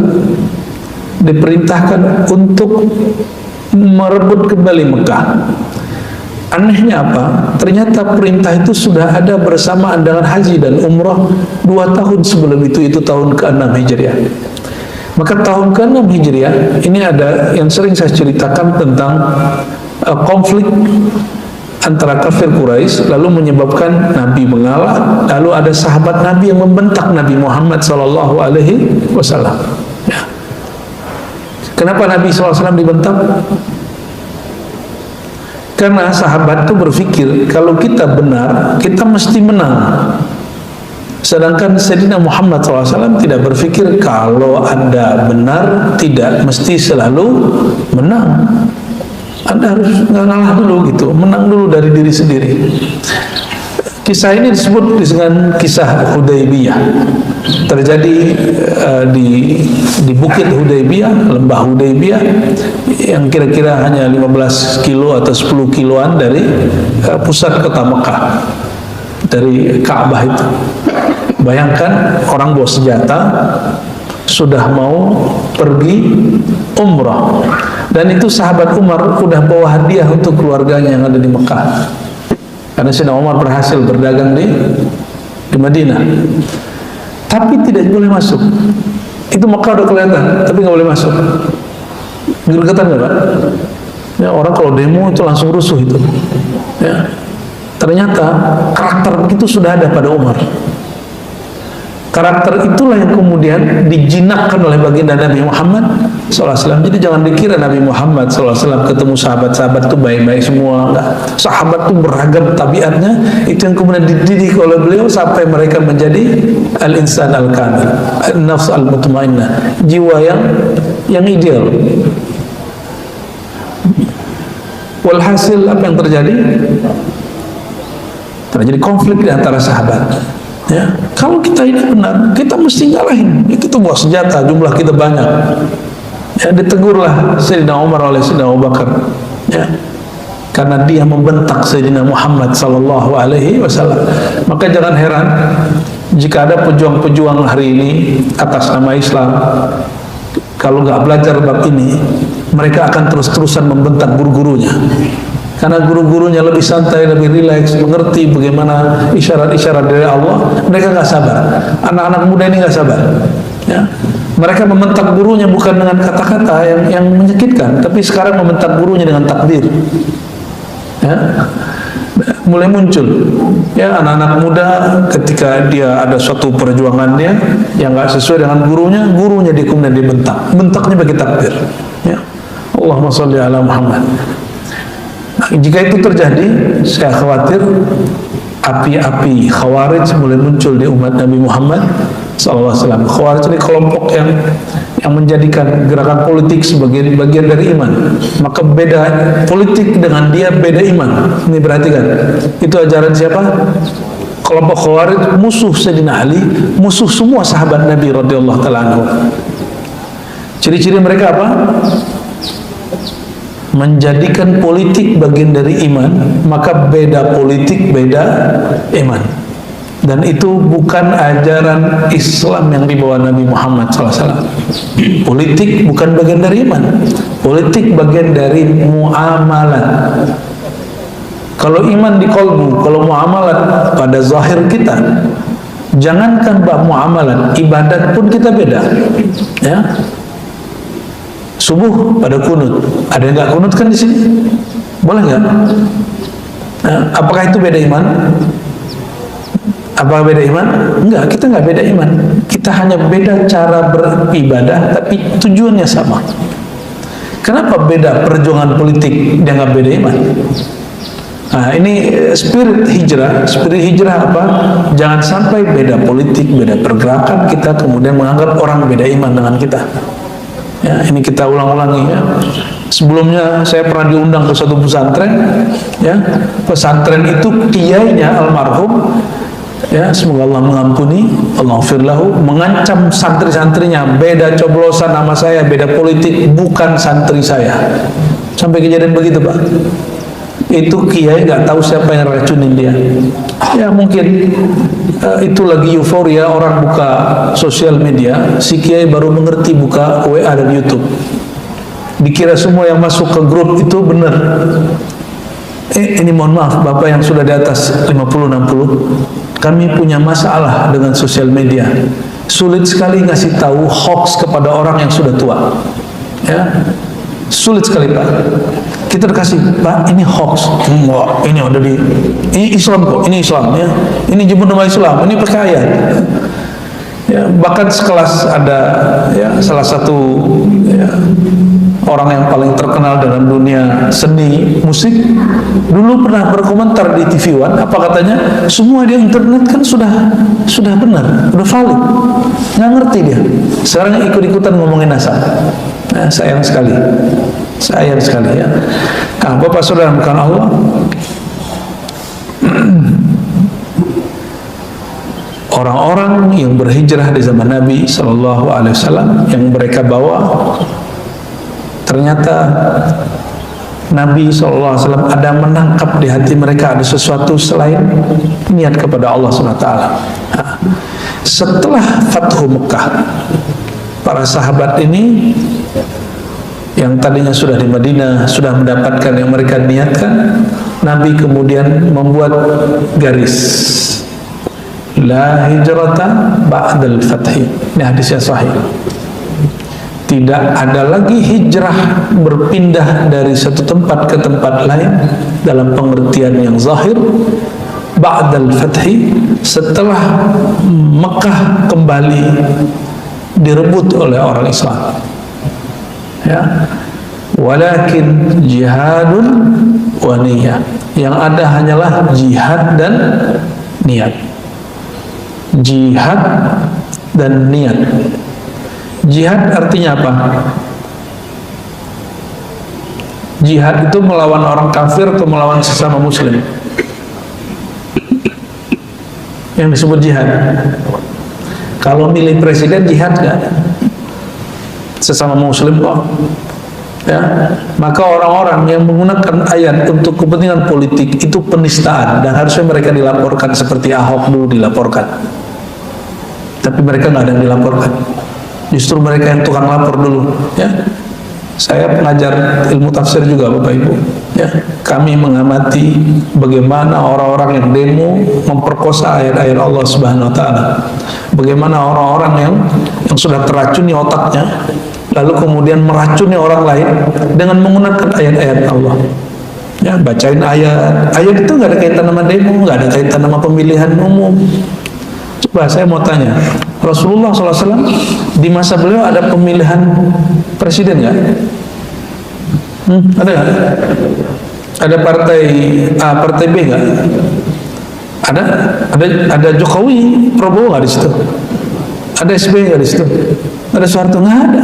diperintahkan untuk merebut kembali Mekah. Anehnya apa? Ternyata perintah itu sudah ada bersamaan dengan haji dan umrah 2 tahun sebelum itu tahun ke-6 Hijriah. Maka tahun ke-6 Hijriah ini ada yang sering saya ceritakan tentang konflik antara kafir Quraisy, lalu menyebabkan Nabi mengalah, lalu ada sahabat Nabi yang membentak Nabi Muhammad SAW. Ya. Kenapa Nabi SAW dibentak? Karena sahabat itu berpikir kalau kita benar, kita mesti menang. Sedangkan Sayyidina Muhammad SAW tidak berpikir kalau Anda benar, tidak mesti selalu menang. Anda harus ngalah dulu gitu, menang dulu dari diri sendiri. Kisah ini disebut dengan kisah Hudaybiyah. Terjadi di Bukit Hudaybiyah, lembah Hudaybiyah, yang kira-kira hanya 15 kilo atau 10 kiloan dari pusat kota Mekah, dari Ka'bah itu. Bayangkan orang bawa senjata sudah mau pergi umrah, dan itu sahabat Umar udah bawa hadiah untuk keluarganya yang ada di Mekah, karena Sayyidina Umar berhasil berdagang di Madinah, tapi tidak boleh masuk. Itu Mekah udah kelihatan, tapi nggak boleh masuk. Gergetan nggak Pak? Ya, orang kalau demo itu langsung rusuh itu. Ya. Ternyata karakter itu sudah ada pada Umar. Karakter itulah yang kemudian dijinakkan oleh baginda Nabi Muhammad SAW. Jadi jangan dikira Nabi Muhammad SAW ketemu sahabat-sahabat itu baik-baik semua. Enggak. Sahabat itu beragam tabiatnya. Itu yang kemudian dididik oleh beliau sampai mereka menjadi al-insan al-kamil, al-nafs al-mutmainnah, jiwa yang ideal. Walhasil apa yang terjadi? Terjadi konflik di antara sahabat. Ya, kalau kita ini benar, kita mesti ngalahin. Kita bawa senjata, jumlah kita banyak. Ya, ditegurlah Sayyidina Umar oleh Sayyidina Abu Bakar. Ya, karena dia membentak Sayyidina Muhammad sallallahu alaihi wasallam. Maka jangan heran jika ada pejuang-pejuang hari ini atas nama Islam, kalau nggak belajar bab ini, mereka akan terus-terusan membentak guru-gurunya. Karena guru-gurunya lebih santai, lebih rileks, mengerti bagaimana isyarat-isyarat dari Allah. Mereka nggak sabar. Anak-anak muda ini nggak sabar. Ya. Mereka membentak gurunya bukan dengan kata-kata yang menyakitkan, tapi sekarang membentak gurunya dengan takdir. Ya. Mulai muncul, ya, anak-anak muda ketika dia ada suatu perjuangannya yang nggak sesuai dengan gurunya dia kemudian dibentak. Bentaknya bagi takdir. Ya. Allahumma sholli ala Muhammad. Jika itu terjadi, saya khawatir api-api Khawarij mulai muncul di umat Nabi Muhammad SAW. Khawarij ini kelompok yang menjadikan gerakan politik sebagai bagian dari iman. Maka beda politik dengan dia, beda iman. Ini perhatikan. Itu ajaran siapa? Kelompok Khawarij, musuh Sayyidina Ali, musuh semua sahabat Nabi radhiyallahu ta'ala anhu. Ciri-ciri mereka apa? Menjadikan politik bagian dari iman, maka beda politik, beda iman. Dan itu bukan ajaran Islam yang dibawa Nabi Muhammad SAW. Politik bukan bagian dari iman. Politik bagian dari muamalat. Kalau iman di qalbu, kalau muamalat pada zahir kita, jangankan bab muamalat, ibadat pun kita beda. Ya. Subuh pada kunut, ada yang nggak kunut kan di sini? Boleh nggak? Nah, apakah itu beda iman? Apakah beda iman? Enggak, kita nggak beda iman. Kita hanya beda cara beribadah, tapi tujuannya sama. Kenapa beda perjuangan politik? Dia nggak beda iman. Nah, ini spirit hijrah. Spirit hijrah apa? Jangan sampai beda politik, beda pergerakan kita kemudian menganggap orang beda iman dengan kita. Ya, ini kita ulang-ulangi ya. Sebelumnya saya pernah diundang ke suatu pesantren, ya. Pesantren itu kiainya almarhum, ya, semoga Allah mengampuni, Allah firlahu, mengancam santri-santrinya, beda coblosan nama saya, beda politik, bukan santri saya. Sampai kejadian begitu, Pak. Itu kiai nggak tahu siapa yang racunin dia. Ya mungkin itu lagi euforia orang buka sosial media, si kiai baru mengerti buka WA dan YouTube. Dikira semua yang masuk ke grup itu benar. Ini mohon maaf Bapak yang sudah di atas 50-60, kami punya masalah dengan sosial media. Sulit sekali ngasih tahu hoax kepada orang yang sudah tua. Ya. Sulit sekali Pak. Kita dikasih, Pak ini hoax. Wah, ini udah ini Islam kok, ini Islam ya. Ini jemput nama Islam, ini pakai ayat. Ya, bahkan sekelas ada ya salah satu ya, orang yang paling terkenal dalam dunia seni musik dulu pernah berkomentar di TV One, apa katanya? Semua di internet kan sudah benar, sudah valid. Nggak ngerti dia. Sekarang ikut-ikutan ngomongin asal. Nah, sayang sekali ya. Nah, Bapak Saudara bukan Allah. Orang-orang yang berhijrah di zaman Nabi Sallallahu Alaihi Wasallam yang mereka bawa, ternyata Nabi Sallallahu Alaihi Wasallam ada menangkap di hati mereka ada sesuatu selain niat kepada Allah Subhanahu Wa Taala. Setelah Fathu Mekah, para sahabat ini yang tadinya sudah di Madinah sudah mendapatkan yang mereka niatkan, Nabi kemudian membuat garis la hijrata ba'dal fathi. Ini hadis yang sahih. Tidak ada lagi hijrah berpindah dari satu tempat ke tempat lain dalam pengertian yang zahir. Ba'dal fathi, setelah Mekah kembali direbut oleh orang Islam, ya. Walakin jihadun wa niyah, yang ada hanyalah jihad dan niat. Jihad dan niat. Jihad artinya apa? Jihad itu melawan orang kafir atau melawan sesama muslim? Yang disebut jihad. Kalau milih presiden jihad kan? Sesama muslim kok. Ya, maka orang-orang yang menggunakan ayat untuk kepentingan politik itu penistaan, dan harusnya mereka dilaporkan seperti Ahok dulu dilaporkan. Tapi mereka nggak ada yang dilaporkan. Justru mereka yang tukang lapor dulu, ya. Saya pengajar ilmu tafsir juga, Bapak Ibu, ya. Kami mengamati bagaimana orang-orang yang demo memperkosa ayat-ayat Allah Subhanahu wa taala. Bagaimana orang-orang yang sudah teracuni otaknya lalu kemudian meracuni orang lain dengan menggunakan ayat-ayat Allah. Ya, bacain ayat. Ayat itu nggak ada kaitan sama demo, nggak ada kaitan sama pemilihan umum. Coba saya mau tanya, Rasulullah SAW di masa beliau ada pemilihan presiden nggak? Ada nggak? Ada partai A, partai B nggak? Ada Jokowi, Prabowo nggak di situ? Ada SBY nggak di situ? Ada Soeharto? Nggak ada.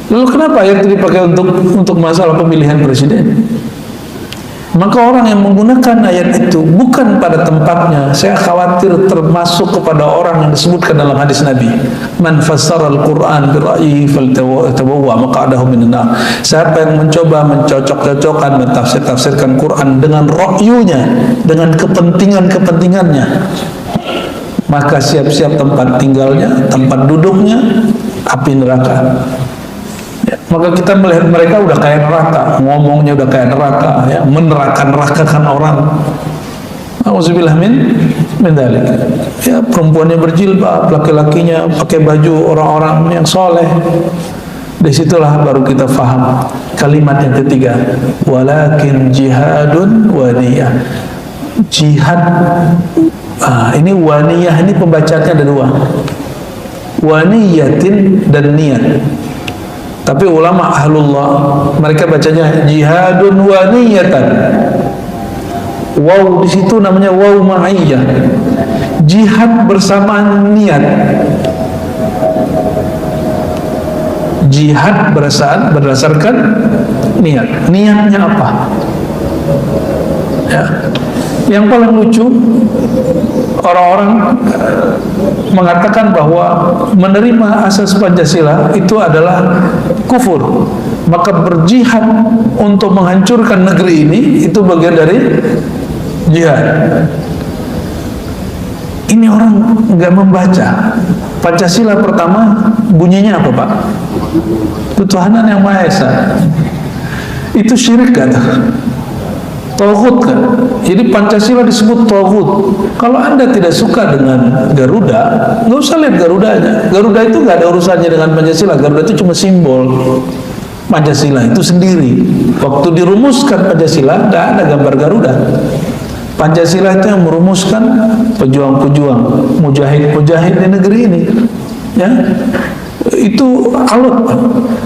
Lalu kenapa ayat itu dipakai untuk masalah pemilihan presiden? Maka orang yang menggunakan ayat itu bukan pada tempatnya. Saya khawatir termasuk kepada orang yang disebutkan dalam hadis Nabi, man fassara al-Quran bira'yihi falyatabawwa maq'adahu minan nar. Siapa yang mencoba mencocok-cocokkan, mentafsir-tafsirkan Quran dengan ra'yunya, dengan kepentingannya, maka siap-siap tempat tinggalnya, tempat duduknya api neraka. Ya, maka kita melihat mereka udah kayak neraka, ngomongnya udah kayak neraka, ya, meneraka-nerakakan orang. Auzubillah min dzalik. Ya, perempuannya berjilbab, laki-lakinya pakai baju orang-orang yang soleh. Disitulah baru kita faham kalimat yang ketiga, walakin jihadun wa niyah. Jihad, ini waniyah, ini pembacaannya ada dua, waniyatin dan niat. Tapi ulama ahlullah mereka bacanya jihadun waniyatan. Waw di situ namanya waw ma'iyah, jihad bersamaan niat. Jihad berdasarkan niat. Niatnya apa? Ya. Yang paling lucu, orang-orang mengatakan bahwa menerima asas Pancasila itu adalah kufur. Maka berjihad untuk menghancurkan negeri ini itu bagian dari jihad. Ini orang nggak membaca. Pancasila pertama bunyinya apa, Pak? Ketuhanan yang Maha Esa. Itu syirik kan? Tauhid kan? Jadi Pancasila disebut tauhid. Kalau Anda tidak suka dengan Garuda, nggak usah lihat Garudanya. Garuda itu nggak ada urusannya dengan Pancasila. Garuda itu cuma simbol. Pancasila itu sendiri. Waktu dirumuskan Pancasila, nggak ada gambar Garuda. Pancasila itu yang merumuskan pejuang-pejuang, mujahid-mujahid di negeri ini. Ya, itu alot,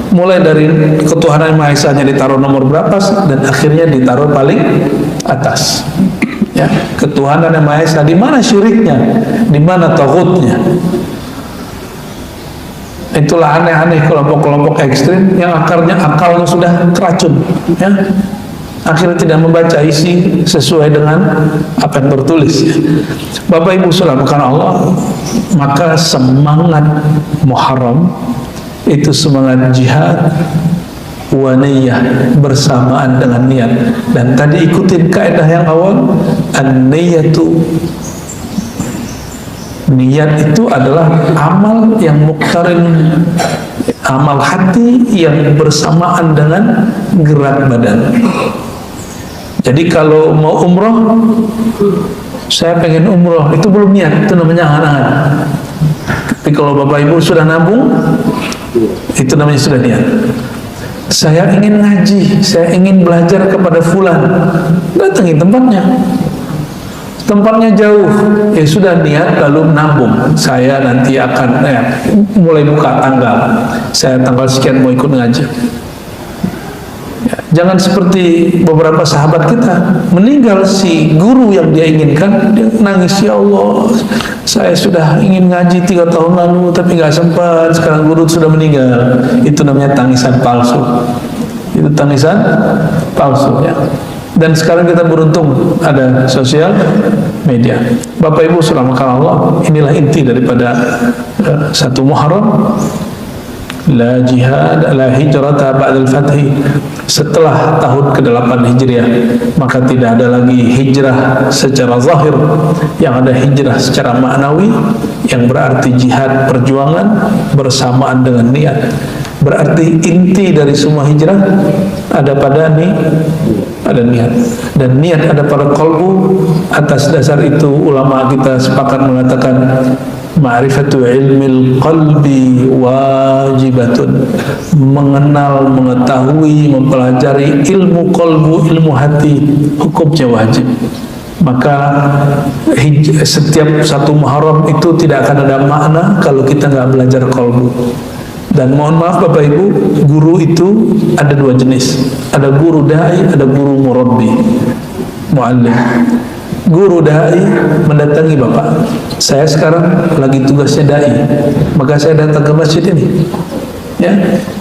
mulai dari ketuhanan Maha Esa-nya ditaruh nomor berapa dan akhirnya ditaruh paling atas. Ya, ketuhanan yang Maha Esa, di mana syiriknya, di mana tauhidnya? Itulah aneh-aneh kelompok-kelompok ekstrim yang akalnya sudah keracun, ya. Akhirnya tidak membaca isi sesuai dengan apa yang tertulis. Bapak Ibu saudara karena Allah, maka semangat Muharram itu semangat jihad wa niyah, bersamaan dengan niat. Dan tadi ikutin kaidah yang awal, an-niyatu, niat itu adalah amal yang muqtarin, amal hati yang bersamaan dengan gerak badan. Jadi kalau mau umroh, saya pengen umroh, itu belum niat, itu namanya angan-angan. Tapi kalau Bapak Ibu sudah nabung, Itu namanya sudah niat. Saya ingin ngaji, saya ingin belajar kepada fulan, datangi tempatnya. Tempatnya jauh, ya sudah niat lalu menabung. Saya nanti akan mulai buka tanggal. Saya tanggal sekian mau ikut ngaji. Ya, jangan seperti beberapa sahabat kita, meninggal si guru yang dia inginkan, dia nangis, ya Allah, saya sudah ingin ngaji 3 tahun lalu tapi nggak sempat, sekarang guru sudah meninggal. Itu namanya tangisan palsu. Itu tangisan palsu, ya. Dan sekarang kita beruntung ada sosial media. Bapak Ibu subhanahu Allah, inilah inti daripada 1 Muharram. La jihad, la hijrata ba'dal fathi. Setelah tahun ke-8 Hijriah, maka tidak ada lagi hijrah secara zahir, yang ada hijrah secara maknawi, yang berarti jihad, perjuangan bersamaan dengan niat. Berarti inti dari semua hijrah ada pada niat, dan niat ada pada qalbu. Atas dasar itu ulama kita sepakat mengatakan ma'rifatu ilmil qalbi wajibatun. Mengenal, mengetahui, mempelajari ilmu qalbu, ilmu hati, hukumnya wajib. Maka setiap 1 Muharram itu tidak akan ada makna kalau kita nggak belajar qalbu. Dan mohon maaf Bapak Ibu, guru itu ada 2 jenis. Ada guru da'i, ada guru murabbi, muallim. Guru da'i mendatangi Bapak, saya sekarang lagi tugasnya da'i, maka saya datang ke masjid ini, ya,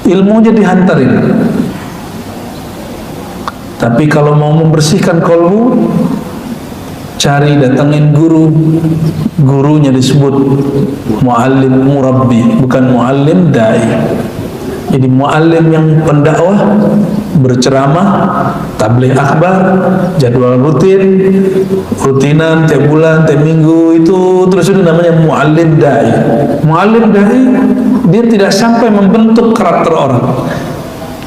ilmunya dihantarin. Tapi kalau mau membersihkan kolbu, cari, datangin guru. Gurunya disebut muallim murabbi, bukan muallim da'i. Jadi muallim yang pendakwah, berceramah, tabligh akbar, jadwal rutinan tiap bulan, tiap minggu, itu terus itu namanya muallim da'i. Muallim da'i dia tidak sampai membentuk karakter orang.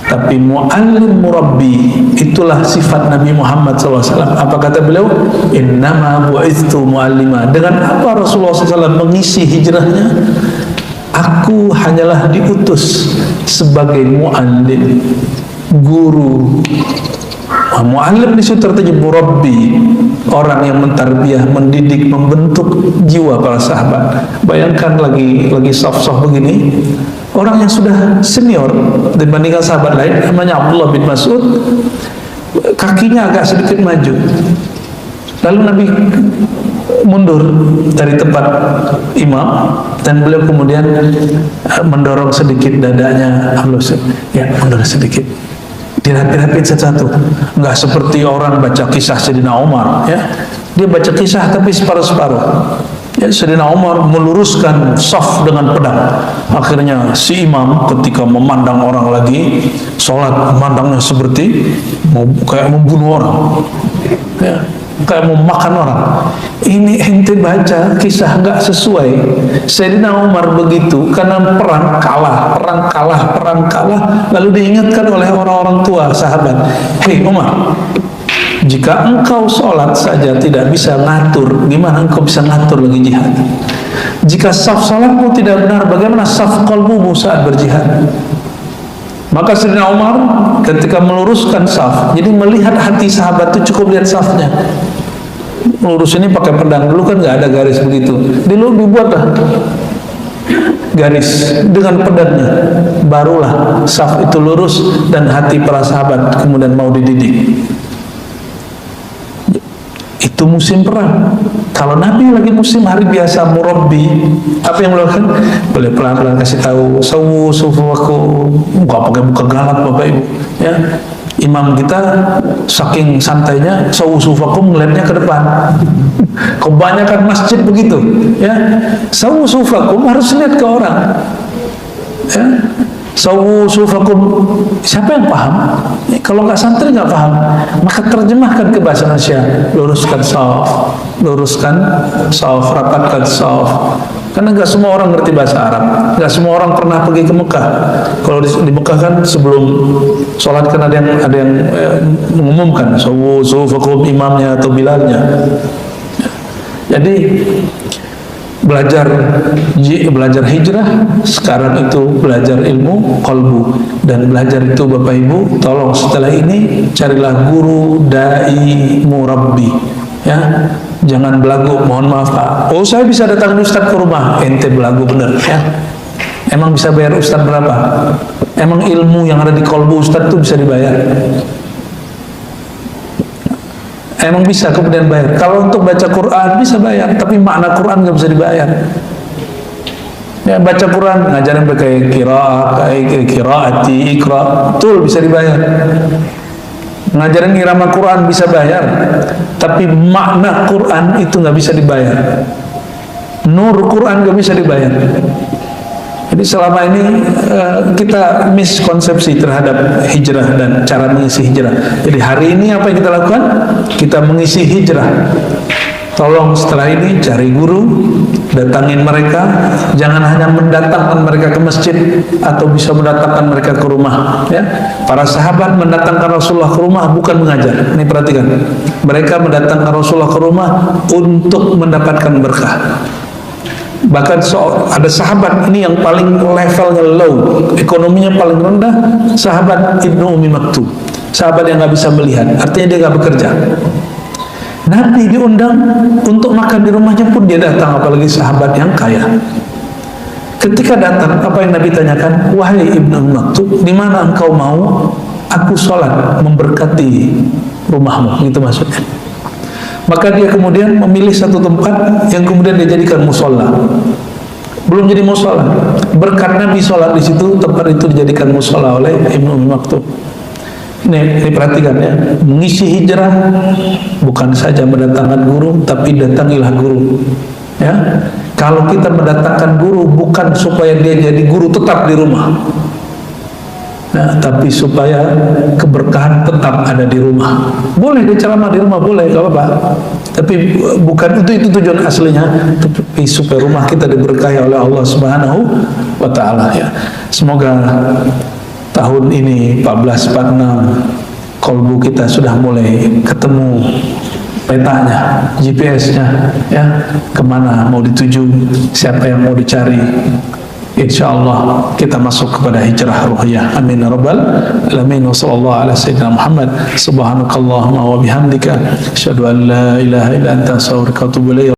Tapi muallim murabbi, itulah sifat Nabi Muhammad SAW. Apa kata beliau? Innama bu'ithtu muallima. Dengan apa Rasulullah SAW mengisi hijrahnya? Aku hanyalah diutus sebagai muallim, guru. Muallim di situ artinya murabbi, orang yang mentarbiyah, mendidik, membentuk jiwa para sahabat. Bayangkan lagi soft-soft begini, orang yang sudah senior dibandingkan sahabat lain, namanya Abdullah bin Mas'ud, kakinya agak sedikit maju. Lalu Nabi mundur dari tempat imam, dan beliau kemudian mendorong sedikit dadanya Abdullah, ya mundur sedikit, dirapi-rapin satu-satu. Enggak seperti orang baca kisah Sayyidina Umar, ya, dia baca kisah tapi separuh-separuh. Ya, Sayyidina Umar meluruskan saf dengan pedang. Akhirnya si imam ketika memandang orang lagi sholat, memandangnya seperti kayak membunuh orang, ya, kayak mau makan orang. Ini ente baca kisah nggak sesuai. Sayyidina Umar begitu karena perang kalah, lalu diingatkan oleh orang-orang tua sahabat, hei Umar, jika engkau sholat saja tidak bisa ngatur, gimana engkau bisa ngatur lagi jihad? Jika saf sholatmu tidak benar, bagaimana saf qalbumu saat berjihad? Maka Sayyidina Umar ketika meluruskan saf, jadi melihat hati sahabat itu cukup lihat safnya. Lurus ini pakai pedang, dulu kan nggak ada garis begitu. Dulu dibuatlah garis dengan pedangnya, barulah saf itu lurus dan hati para sahabat kemudian mau dididik. Itu musim perang. Kalau Nabi lagi musim hari biasa murabbi, apa yang melakukan? Boleh pelan-pelan kasih tahu, sawu sufuwakum, nggak pakai buka galak Bapak Ibu, ya. Imam kita saking santainya, sawu sufuwakum ngeliatnya ke depan. Kebanyakan masjid begitu, ya. Sawu sufuwakum harus lihat ke orang, ya. Sawu sufuwakum, siapa yang paham? Kalau nggak santri nggak paham, maka terjemahkan ke bahasa Indonesia. Luruskan saf, rapatkan saf. Karena nggak semua orang ngerti bahasa Arab, nggak semua orang pernah pergi ke Mekah. Kalau di Mekah kan sebelum sholat kan ada yang mengumumkan sufuwakum, imamnya atau bilalnya. Jadi belajar hijrah, sekarang itu belajar ilmu qalbu. Dan belajar itu Bapak Ibu, tolong setelah ini carilah guru, dai, murabbi, ya. Jangan belagu, mohon maaf Pak. Oh, saya bisa datang Ustaz ke rumah. Ente belagu bener, ya. Emang bisa bayar Ustaz berapa? Emang ilmu yang ada di qalbu Ustaz itu bisa dibayar? Emang bisa kemudian bayar? Kalau untuk baca Quran bisa bayar, tapi makna Quran nggak bisa dibayar. Ya, baca Quran, ngajarin pakai qiraati, ikra, betul bisa dibayar. Ngajarin irama Quran bisa bayar, tapi makna Quran itu nggak bisa dibayar. Nur Quran nggak bisa dibayar. Jadi selama ini kita miskonsepsi terhadap hijrah dan cara mengisi hijrah. Jadi hari ini apa yang kita lakukan? Kita mengisi hijrah. Tolong setelah ini cari guru, datangin mereka. Jangan hanya mendatangkan mereka ke masjid atau bisa mendatangkan mereka ke rumah. Ya, para sahabat mendatangkan Rasulullah ke rumah bukan mengajar. Ini perhatikan. Mereka mendatangkan Rasulullah ke rumah untuk mendapatkan berkah. Bahkan ada sahabat ini yang paling levelnya low, ekonominya paling rendah, sahabat Ibnu Ummi Maktum, sahabat yang nggak bisa melihat, artinya dia nggak bekerja. Nabi diundang untuk makan di rumahnya pun dia datang, apalagi sahabat yang kaya. Ketika datang, apa yang Nabi tanyakan? Wahai Ibnu Ummi Maktum, di mana engkau mau aku sholat memberkati rumahmu? Gitu maksudnya. Maka dia kemudian memilih satu tempat yang kemudian dia jadikan musola. Belum jadi musola, berkat Nabi sholat di situ, tempat itu dijadikan musola oleh Ibnu Ummi Maktum. Ini perhatikan ya, mengisi hijrah bukan saja mendatangkan guru, tapi datangilah guru. Ya, kalau kita mendatangkan guru bukan supaya dia jadi guru tetap di rumah. Nah, tapi supaya keberkahan tetap ada di rumah. Boleh dia ceramah di rumah, boleh, gak apa-apa. Tapi bukan itu tujuan aslinya, tapi supaya rumah kita diberkahi oleh Allah Subhanahu wa Ta'ala ya. Semoga tahun ini 1446 qalbu kita sudah mulai ketemu petanya, GPS-nya ya, kemana mau dituju, siapa yang mau dicari. InsyaAllah kita masuk kepada hijrah ruhiyah. Amin ya rabbal alamin. Wa sallallahu ala sayyidina Muhammad. Subhanakallahumma wa bihamdika asyhadu an la ilaha illa anta astaghfiruka wa atubu ilaik.